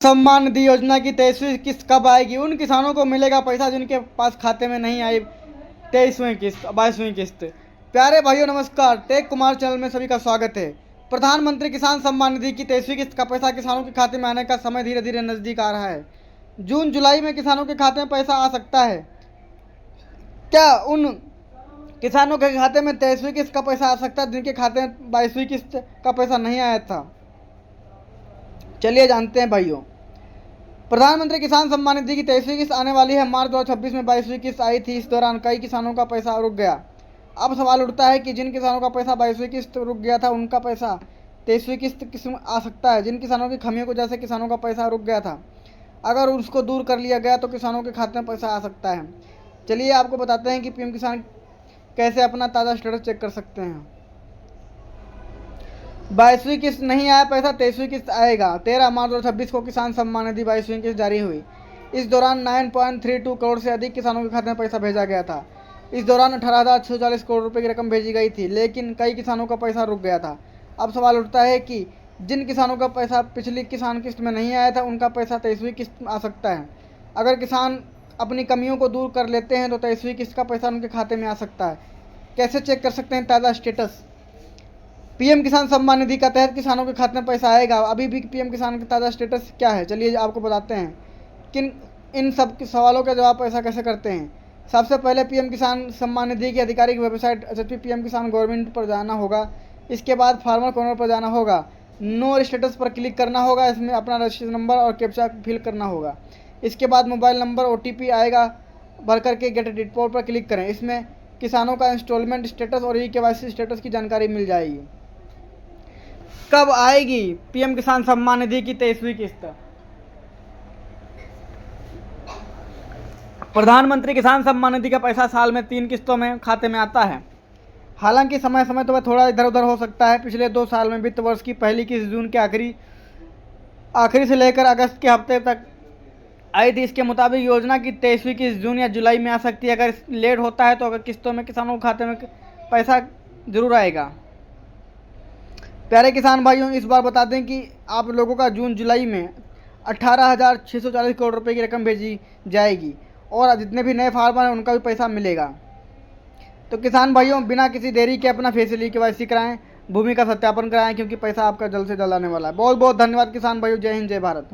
सम्मान निधि योजना की 23वीं किस्त कब आएगी? उन किसानों को मिलेगा पैसा जिनके पास खाते में नहीं आई 23वीं किस्त 22वीं किस्त। प्यारे भाइयों नमस्कार, टेक कुमार चैनल में सभी का स्वागत है। प्रधानमंत्री किसान सम्मान निधि की 23वीं किस्त का पैसा किसानों के खाते में आने का समय धीरे धीरे नजदीक आ रहा है। जून जुलाई में किसानों के खाते में पैसा आ सकता है। क्या उन किसानों के खाते में 23वीं किस्त का पैसा आ सकता है जिनके खाते में 22वीं किस्त का पैसा नहीं आया था? चलिए जानते हैं भाइयों। प्रधानमंत्री किसान सम्मान निधि की 23वीं किस्त आने वाली है। मार्च 2026 में 22वीं किस्त आई थी। इस दौरान कई किसानों का पैसा रुक गया। अब सवाल उठता है कि जिन किसानों का पैसा 22वीं किस्त रुक गया था उनका पैसा 23वीं किस्त किस में आ सकता है? जिन किसानों की खामियों को जैसे किसानों का पैसा रुक गया था, अगर उसको दूर कर लिया गया तो किसानों के खाते में पैसा आ सकता है। चलिए आपको बताते हैं कि पीएम किसान कैसे अपना ताज़ा स्टेटस चेक कर सकते हैं। 22वीं किस्त नहीं आया पैसा, 23वीं किस्त आएगा। 13 मार्च 2026 को किसान सम्मान निधि 22वीं किस्त जारी हुई। इस दौरान 9.32 करोड़ से अधिक किसानों के खाते में पैसा भेजा गया था। इस दौरान 18,640 करोड़ रुपए की रकम भेजी गई थी, लेकिन कई किसानों का पैसा रुक गया था। अब सवाल उठता है कि जिन किसानों का पैसा पिछली किसान किस्त में नहीं आया था उनका पैसा 23वीं किस्त में आ सकता है। अगर किसान अपनी कमियों को दूर कर लेते हैं तो 23वीं किस्त का पैसा उनके खाते में आ सकता है। कैसे चेक कर सकते हैं ताज़ा स्टेटस? पीएम किसान सम्मान निधि का तहत किसानों के खाते में पैसा आएगा। अभी भी पीएम किसान का ताज़ा स्टेटस क्या है, चलिए आपको बताते हैं। किन इन सब सवालों का जवाब ऐसा कैसे करते हैं। सबसे पहले पीएम किसान सम्मान निधि की आधिकारिक वेबसाइट एसएसपी पीएम किसान गवर्नमेंट पर जाना होगा। इसके बाद फार्मर कॉर्नर पर जाना होगा। नो स्टेटस पर क्लिक करना होगा। इसमें अपना रजिस्ट्रेशन नंबर और कैप्चा फिल करना होगा। इसके बाद मोबाइल नंबर ओटीपी आएगा, भर करके गेट रिपोर्ट पर क्लिक करें। इसमें किसानों का इंस्टॉलमेंट स्टेटस और ई-केवाईसी स्टेटस की जानकारी मिल जाएगी। कब आएगी पीएम किसान सम्मान निधि की 23वीं किस्त? प्रधानमंत्री किसान सम्मान निधि का पैसा साल में 3 किस्तों में खाते में आता है। हालांकि समय समय तो वह थोड़ा इधर उधर हो सकता है। पिछले 2 साल में वित्त वर्ष की पहली किस्त जून के आखिरी से लेकर अगस्त के हफ्ते तक आई थी। इसके मुताबिक योजना की 23वीं किस्त जून या जुलाई में आ सकती है। अगर लेट होता है तो अगर किस्तों में किसानों के खाते में पैसा जरूर आएगा। प्यारे किसान भाइयों, इस बार बता दें कि आप लोगों का जून जुलाई में 18,640 करोड़ रुपए की रकम भेजी जाएगी और जितने भी नए फार्मर हैं उनका भी पैसा मिलेगा। तो किसान भाइयों, बिना किसी देरी के अपना फेस ई-केवाईसी कराएं, भूमि का सत्यापन कराएं, क्योंकि पैसा आपका जल्द से जल्द आने वाला है। बहुत बहुत धन्यवाद किसान भाइयों। जय हिंद, जय भारत।